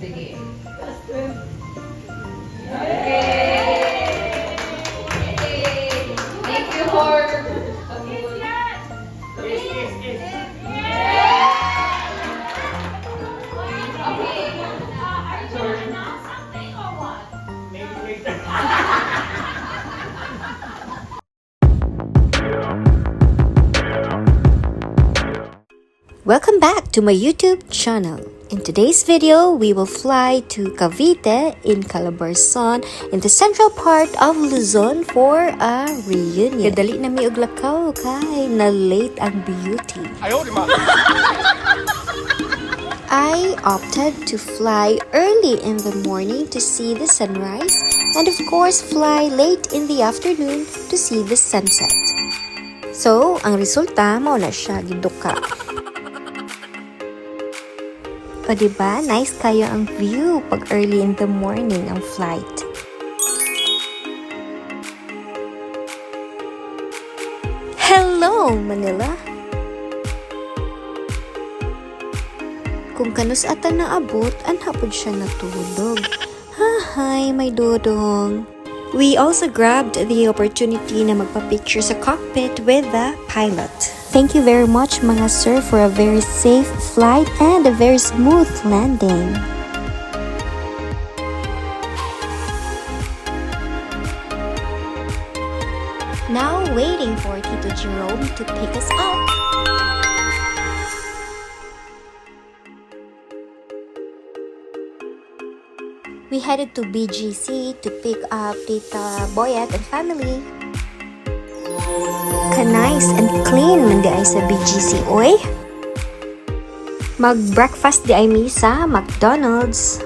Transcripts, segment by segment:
Sige. Thank you for... Welcome back to my YouTube channel. In today's video, we will fly to Cavite in Calabarzon in the central part of Luzon for a reunion. Kadali na mi og lakaw kay na late ang beauty. I opted to fly early in the morning to see the sunrise and of course fly late in the afternoon to see the sunset. So, ang resulta mao na siya giduka. O diba, nice kayo ang view pag early in the morning ang flight. Hello, Manila! Kung kanus ata naabot, anhapod siya natulog. Hi, may dodong! We also grabbed the opportunity na magpa-picture sa cockpit with the pilot. Thank you very much mga sir for a very safe flight and a very smooth landing. Now waiting for Tito Jerome to pick us up. We headed to BGC to pick up Tita Boyet and family. Ka-nice and clean man di ay sa BGC, oy. Mag-breakfast di ay mi sa McDonald's.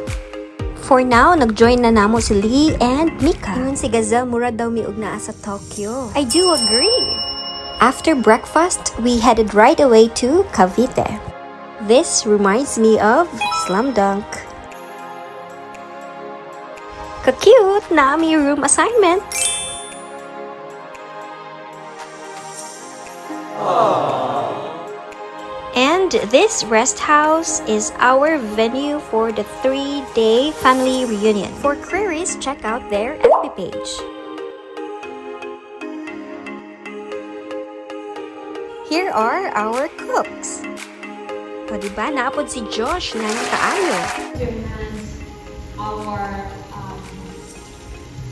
For now, nag-join na namo si Lee and Mika. Ingon si Gazelle, mura daw mi og naa sa Tokyo. I do agree. After breakfast, we headed right away to Cavite. This reminds me of Slam Dunk. Ka-cute na ami room assignment. And this rest house is our venue for the 3-day family reunion. For queries, check out their FB page. Here are our cooks. O diba, naapod si Josh na kaayo. Our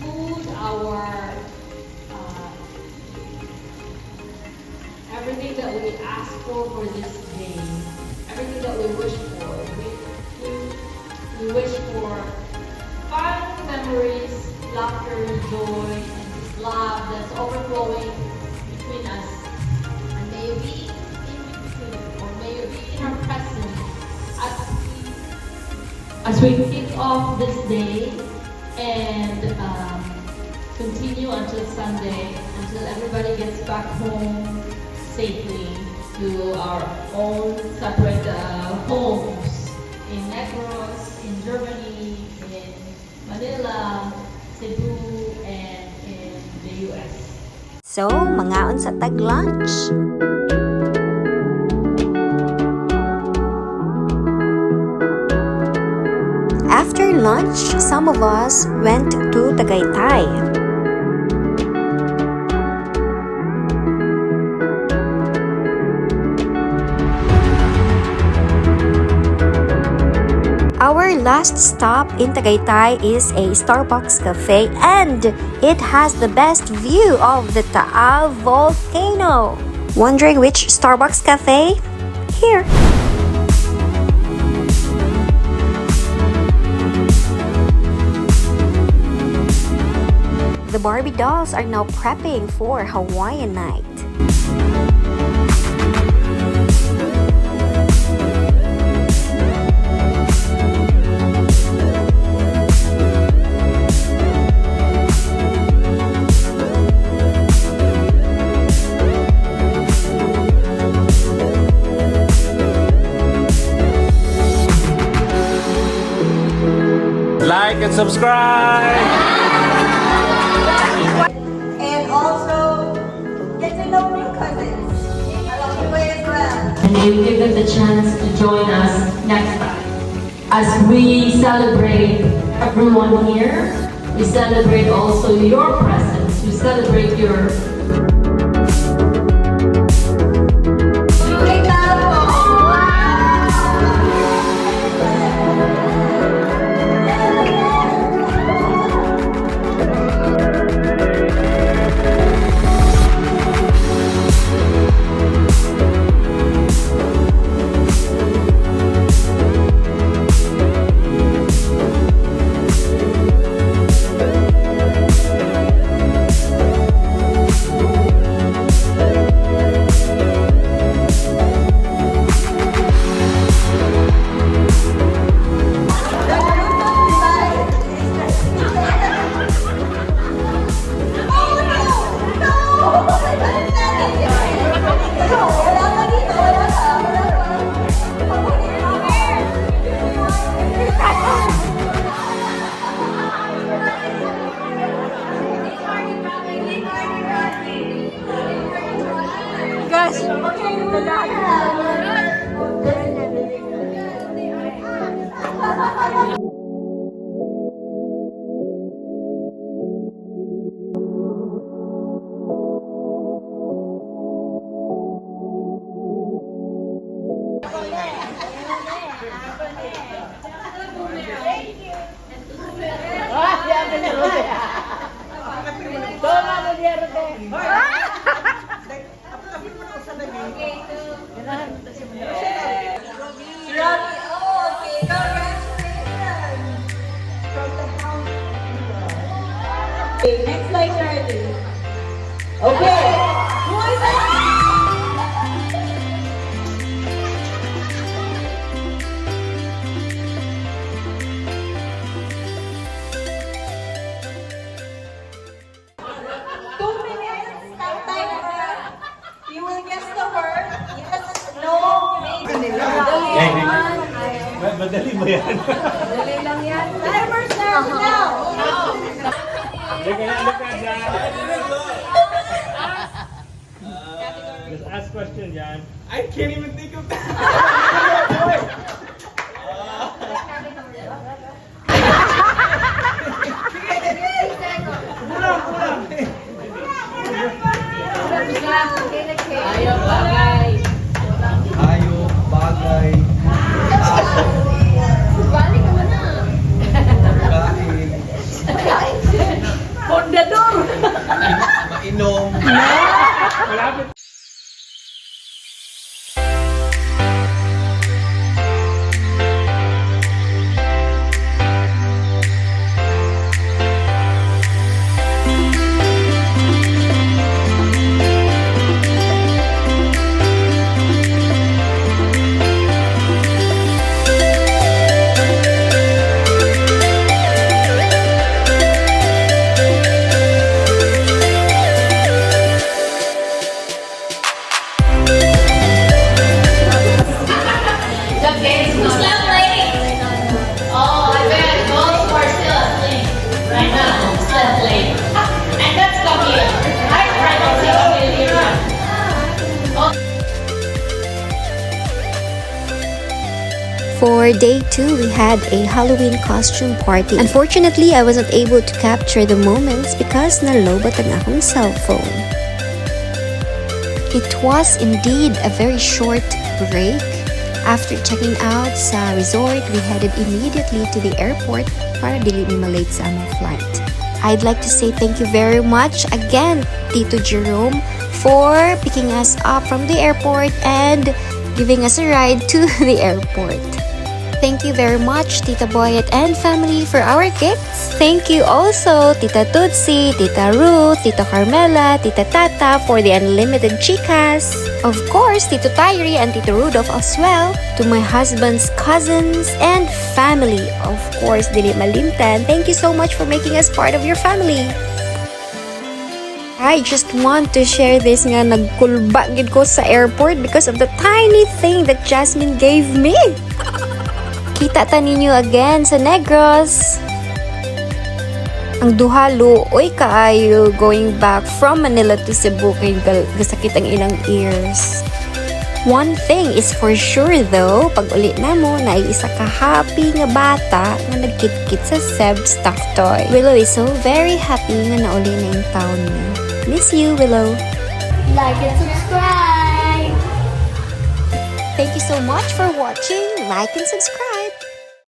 food, our everything that we ask for this day, everything that we wish for. We wish for fun memories, laughter, joy, and this love that's overflowing between us. And may you be in between, or may you be in our presence as we kick off this day and continue until Sunday, until everybody gets back home safely to our own separate homes in Negros, in Germany, in Manila, Cebu, and in the US. So, mangaon sa tag-lunch. After lunch, some of us went to Tagaytay. Our last stop in Tagaytay is a Starbucks cafe and it has the best view of the Taal volcano. Wondering which Starbucks cafe? Here. The Barbie dolls are now prepping for Hawaiian night. Like and subscribe! And also get to know new cousins along the way as well. And you give them the chance to join us next time. as we celebrate everyone here, we celebrate also your presence, we celebrate your Next slide, Charlie. Okay. Who is that? You will guess the word. Yes, no, maybe. Madali mo yan. Timer starts now. Look at Jan. Just ask question, Jan. I can't even think of that. ayaw bagay. Hayop, bagay, aso, Balik ka na. kain, Pondador. mainom. Malapit. For day 2, we had a Halloween costume party. Unfortunately, I wasn't able to capture the moments because nalobat ang akong cellphone. It was indeed a very short break. After checking out sa resort, we headed immediately to the airport para dili ni malate sa among flight. I'd like to say thank you very much again, Tito Jerome, for picking us up from the airport and giving us a ride to the airport. Thank you very much, Tita Boyet and family, for our gifts. Thank you also, Tita Tutsi, Tita Ruth, Tita Carmela, Tita Tata for the unlimited chicas. Of course, Tito Tyree and Tito Rudolph as well. To my husband's cousins and family. Of course, Dili Malimtan, thank you so much for making us part of your family. I just want to share this nga nagkulba gid ko sa airport because of the tiny thing that Jasmine gave me. Kita ta ninyo again sa Negros. Ang duhalo, oy kaayo going back from Manila to Cebu kay gasakit ang ilang ears. One thing is for sure though, pag uli na mo, na isa ka happy nga bata nga nagkit-kit sa Seb stuffed toy. Willow is so very happy nga nauli na yung town niya. Miss you, Willow! Like and subscribe. Thank you so much for watching. Like and subscribe.